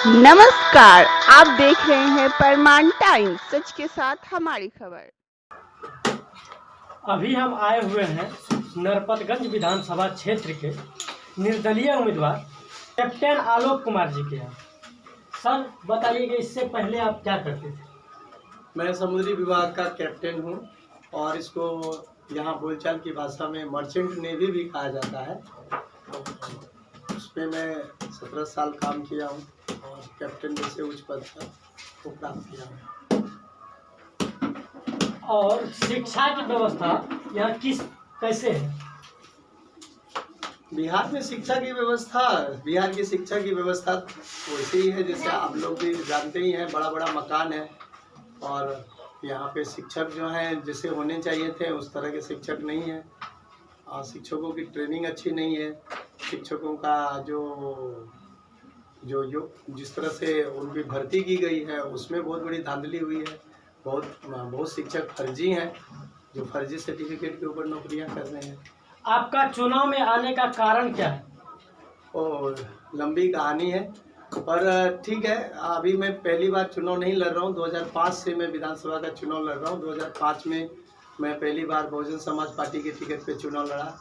नमस्कार, आप देख रहे हैं परमाण टाइम्स, सच के साथ हमारी खबर। अभी हम आए हुए हैं नरपतगंज विधानसभा क्षेत्र के निर्दलीय उम्मीदवार कैप्टन आलोक कुमार जी के यहाँ। सर बताइए कि इससे पहले आप क्या करते थे? मैं समुद्री विभाग का कैप्टन हूँ और इसको यहाँ बोलचाल की भाषा में मर्चेंट नेवी भी कहा जाता है। उसमें मैं 17 साल काम किया हूँ और कैप्टन जैसे उच्च पद पर को प्राप्त किया हूँ। और शिक्षा की व्यवस्था यहाँ कैसे है? बिहार की शिक्षा की व्यवस्था वैसे ही है जैसे आप लोग भी जानते ही हैं। बड़ा बड़ा मकान है और यहाँ पे शिक्षक जो हैं जैसे होने चाहिए थे उस तरह के शिक्षक नहीं है और शिक्षकों की ट्रेनिंग अच्छी नहीं है। शिक्षकों का जो जिस तरह से उनकी भर्ती की गई है उसमें बहुत बड़ी धांधली हुई है। बहुत शिक्षक फर्जी हैं जो फर्जी सर्टिफिकेट के ऊपर नौकरियां कर रहे हैं। आपका चुनाव में आने का कारण क्या है? और लंबी कहानी है पर ठीक है। अभी मैं पहली बार चुनाव नहीं लड़ रहा हूँ। 2005 से मैं विधानसभा का चुनाव लड़ रहा हूँ। 2005 में मैं पहली बार बहुजन समाज पार्टी के टिकट पे चुनाव लड़ा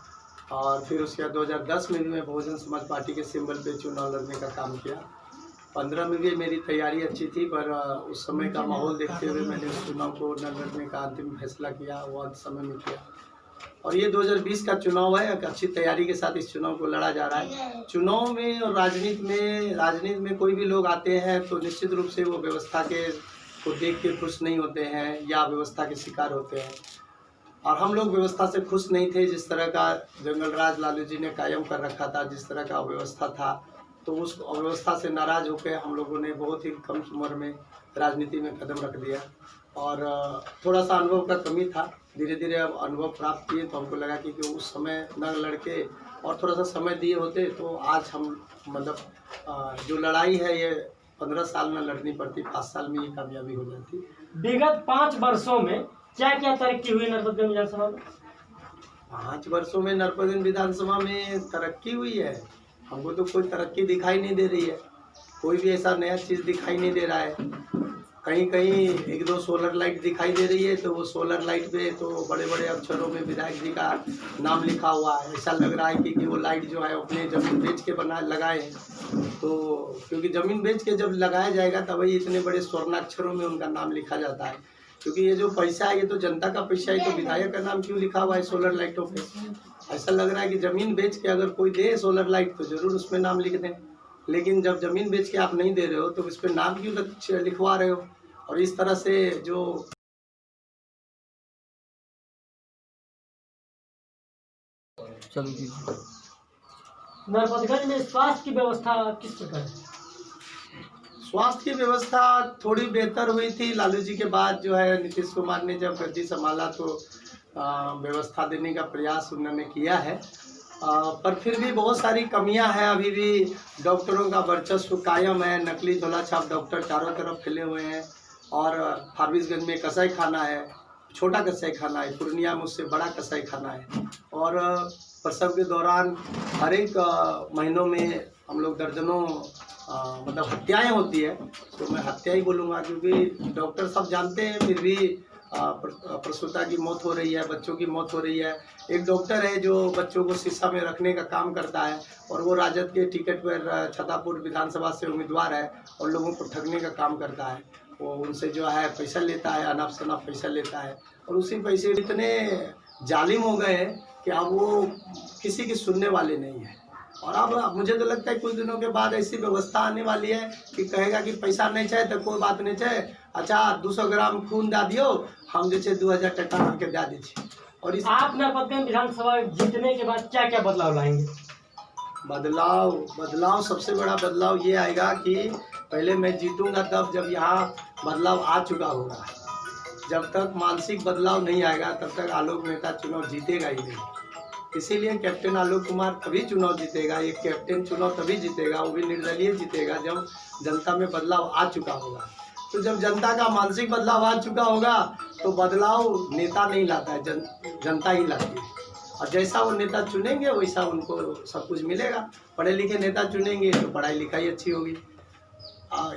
और फिर उसके बाद 2010 में भी मैं बहुजन समाज पार्टी के सिंबल पे चुनाव लड़ने का काम किया। 15 में भी मेरी तैयारी अच्छी थी पर उस समय का माहौल देखते हुए मैंने उस चुनाव को न लड़ने का अंतिम फैसला किया, वो अंत समय में किया। और ये 2020 का चुनाव है। अच्छी तैयारी के साथ इस चुनाव को लड़ा जा रहा है। चुनाव में और राजनीति में कोई भी लोग आते हैं तो निश्चित रूप से वो व्यवस्था के को देख के खुश नहीं होते हैं या व्यवस्था के शिकार होते हैं और हम लोग व्यवस्था से खुश नहीं थे। जिस तरह का जंगल राज लालू जी ने कायम कर रखा था, जिस तरह का व्यवस्था था, तो उस अव्यवस्था से नाराज होकर हम लोगों ने बहुत ही कम उम्र में राजनीति में कदम रख दिया और थोड़ा सा अनुभव का कमी था। धीरे धीरे अब अनुभव प्राप्त किए तो हमको लगा कि उस समय न लड़के और थोड़ा सा समय दिए होते तो आज हम मतलब जो लड़ाई है ये 15 साल में लड़नी पड़ती, 5 साल में ये कामयाबी हो जाती। विगत 5 वर्षों में क्या क्या तरक्की हुई नरपतगंज विधानसभा में? 5 वर्षों में नरपतगंज विधानसभा में तरक्की हुई है। हमको तो कोई तरक्की दिखाई नहीं दे रही है। कोई भी ऐसा नया चीज़ दिखाई नहीं दे रहा है। कहीं कहीं 1-2 सोलर लाइट दिखाई दे रही है तो वो सोलर लाइट पे तो बड़े बड़े अक्षरों में विधायक जी का नाम लिखा हुआ है। ऐसा लग रहा है कि वो लाइट जो है अपने ज़मीन बेच के लगाए हैं। तो क्योंकि ज़मीन बेच के जब लगाया जाएगा तभी इतने बड़े स्वर्णाक्षरों में उनका नाम लिखा जाता है। क्योंकि ये जो पैसा है ये तो जनता का पैसा है, तो विधायक का नाम क्यों लिखा हुआ है सोलर लाइटों पे? ऐसा लग रहा है कि ज़मीन बेच के अगर कोई दे सोलर लाइट तो ज़रूर उसमें नाम लिख दें, लेकिन जब ज़मीन बेच के आप नहीं दे रहे हो तो इस पर नाम क्यों लिखवा रहे हो? और इस तरह से जो नरपतगंज में स्वास्थ्य की व्यवस्था किस प्रकार है? स्वास्थ्य की व्यवस्था थोड़ी बेहतर हुई थी। लालू जी के बाद जो है नीतीश कुमार ने जब गद्दी संभाला तो व्यवस्था देने का प्रयास उन्होंने किया है पर फिर भी बहुत सारी कमियां हैं। अभी भी डॉक्टरों का वर्चस्व कायम है। नकली झोला छाप डॉक्टर चारों तरफ फैले हुए हैं और फारबिसगंज में कसाई खाना है, छोटा कसाई खाना है, पूर्णिया में उससे बड़ा कसाई खाना है और प्रसव के दौरान हर एक महीनों में हम लोग दर्जनों मतलब हत्याएं होती है। तो मैं हत्या ही बोलूँगा क्योंकि डॉक्टर सब जानते हैं फिर भी प्रसूता की मौत हो रही है, बच्चों की मौत हो रही है। एक डॉक्टर है जो बच्चों को शीशा में रखने का काम करता है और वो राजद के टिकट पर छतरपुर विधानसभा से उम्मीदवार है और लोगों को ठगने का काम करता है। वो उनसे जो है पैसा लेता है, अनाप शनाप पैसा लेता है और उसी पैसे इतने जालिम हो गए हैं कि अब वो किसी की सुनने वाले नहीं है। और अब मुझे तो लगता है कुछ दिनों के बाद ऐसी व्यवस्था आने वाली है कि कहेगा कि पैसा नहीं चाहे तो कोई बात नहीं चाहे, अच्छा 200 ग्राम खून दे दियो, हम जैसे 2000 टका हमके दे दीजिए। और इस आप नरपतगंज विधानसभा जीतने के बाद क्या क्या बदलाव लाएंगे? बदलाव सबसे बड़ा बदलाव ये आएगा कि पहले मैं जीतूंगा तब जब यहाँ बदलाव आ चुका होगा। जब तक मानसिक बदलाव नहीं आएगा तब तक आलोक मेहता चुनाव जीतेगा ही नहीं। इसीलिए कैप्टन आलोक कुमार तभी चुनाव जीतेगा। एक कैप्टन चुनाव तभी जीतेगा, वो भी निर्दलीय जीतेगा, जब जनता में बदलाव आ चुका होगा। तो जब जनता का मानसिक बदलाव आ चुका होगा तो बदलाव नेता नहीं लाता है, जनता ही लाती है। और जैसा वो नेता चुनेंगे वैसा उनको सब कुछ मिलेगा। पढ़े लिखे नेता चुनेंगे तो पढ़ाई लिखाई अच्छी होगी,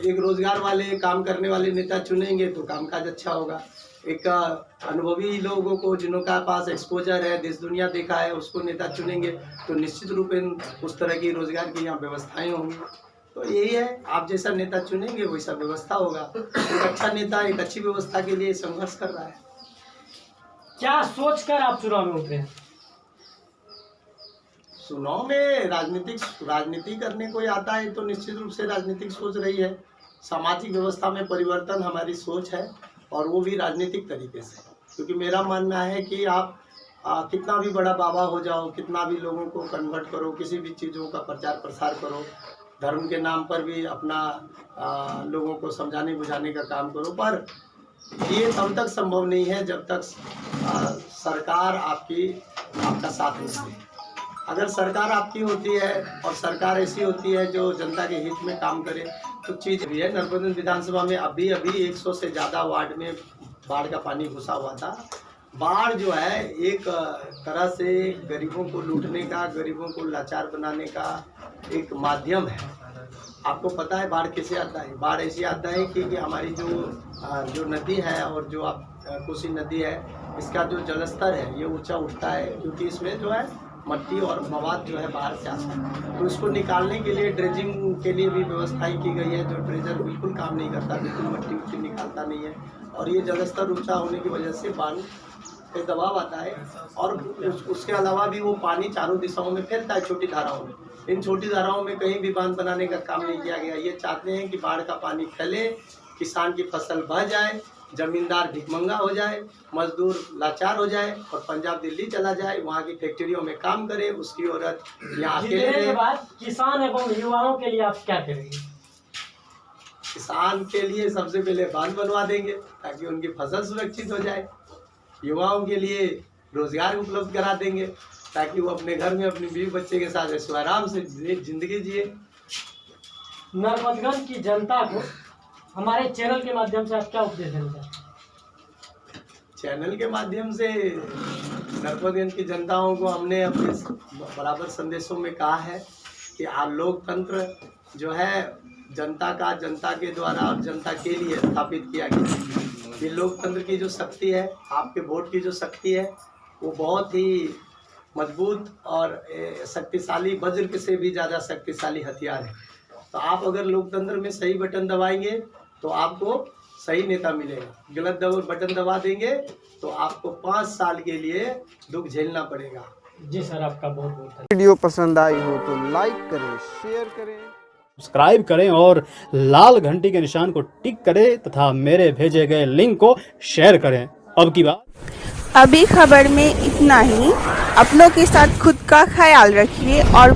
एक रोजगार वाले काम करने वाले नेता चुनेंगे तो कामकाज अच्छा होगा, एक अनुभवी लोगों को जिनका पास एक्सपोजर है, देश दुनिया देखा है, उसको नेता चुनेंगे तो निश्चित रूप से उस तरह की रोजगार की यहाँ व्यवस्थाएं होंगी। तो यही है, आप जैसा नेता चुनेंगे वैसा व्यवस्था होगा। एक अच्छा नेता एक अच्छी व्यवस्था के लिए संघर्ष कर रहा है। क्या सोचकर आप चुनाव में उतरे हैं? चुनाव में राजनीति करने कोई आता है तो निश्चित रूप से राजनीतिक सोच रही है, सामाजिक व्यवस्था में परिवर्तन हमारी सोच है, और वो भी राजनीतिक तरीके से। क्योंकि मेरा मानना है कि आप कितना भी बड़ा बाबा हो जाओ, कितना भी लोगों को कन्वर्ट करो, किसी भी चीज़ों का प्रचार प्रसार करो, धर्म के नाम पर भी अपना लोगों को समझाने बुझाने का काम करो, पर ये तब तक संभव नहीं है जब तक सरकार आपका साथ होती है। अगर सरकार आपकी होती है और सरकार ऐसी होती है जो जनता के हित में काम करे तो चीज़ भी है। नरपतगंज विधानसभा में अभी 100 से ज़्यादा वार्ड में बाढ़ का पानी घुसा हुआ था। बाढ़ जो है एक तरह से गरीबों को लूटने का, गरीबों को लाचार बनाने का एक माध्यम है। आपको पता है बाढ़ कैसे आता है? बाढ़ ऐसे आता है कि हमारी जो नदी है और जो कोसी नदी है, इसका जो जलस्तर है ये ऊंचा उठता है, क्योंकि इसमें जो है मट्टी और मवाद जो है बाहर से आता है। तो इसको निकालने के लिए ड्रेजिंग के लिए भी व्यवस्थाएं की गई है। जो ड्रेजर बिल्कुल काम नहीं करता, बिल्कुल मट्टी निकालता नहीं है, और ये जलस्तर ऊंचा होने की वजह से बांध पे दबाव आता है। और उसके अलावा भी वो पानी चारों दिशाओं में फैलता है, छोटी धाराओं में। इन छोटी धाराओं में कहीं भी बांध बनाने का काम नहीं किया गया। ये चाहते हैं कि बाढ़ का पानी फैले, किसान की फसल बह जाए, जमींदार भिखमंगा हो जाए, मजदूर लाचार हो जाए और पंजाब दिल्ली चला जाए, वहाँ की फैक्ट्रियों में काम करे, उसकी औरत यहाँ अकेले के बाद किसान एवं युवाओं के लिए आप क्या करेंगे? किसान के लिए सबसे पहले बांध बनवा देंगे ताकि उनकी फसल सुरक्षित हो जाए। युवाओं के लिए रोजगार उपलब्ध करा देंगे ताकि वो अपने घर में अपनी बीवी बच्चे के साथ ऐसे आराम से जिंदगी जिए। नरपतगंज की जनता को हमारे चैनल के माध्यम से आप क्या उपदेश देना चाहते हैं? चैनल के माध्यम से नरपतगंज की जनताओं को हमने अपने बराबर संदेशों में कहा है कि लोकतंत्र जो है जनता के द्वारा और जनता के लिए स्थापित किया गया। ये लोकतंत्र की जो शक्ति है, आपके वोट की जो शक्ति है, वो बहुत ही मजबूत और शक्तिशाली, वज्र से भी ज़्यादा शक्तिशाली हथियार है। तो आप अगर लोकतंत्र में सही बटन दबाएंगे तो आपको सही नेता मिलेगा। गलत बटन दबा देंगे तो आपको 5 साल के लिए दुख झेलना पड़ेगा। जी सर, आपका बहुत बहुत धन्यवाद। वीडियो पसंद आई हो तो लाइक करें, शेयर करें, सब्सक्राइब करें और लाल घंटी के निशान को टिक करें तथा मेरे भेजे गए लिंक को शेयर करें। अब की बात अभी खबर में इतना ही। अपनों के साथ खुद का ख्याल रखिए और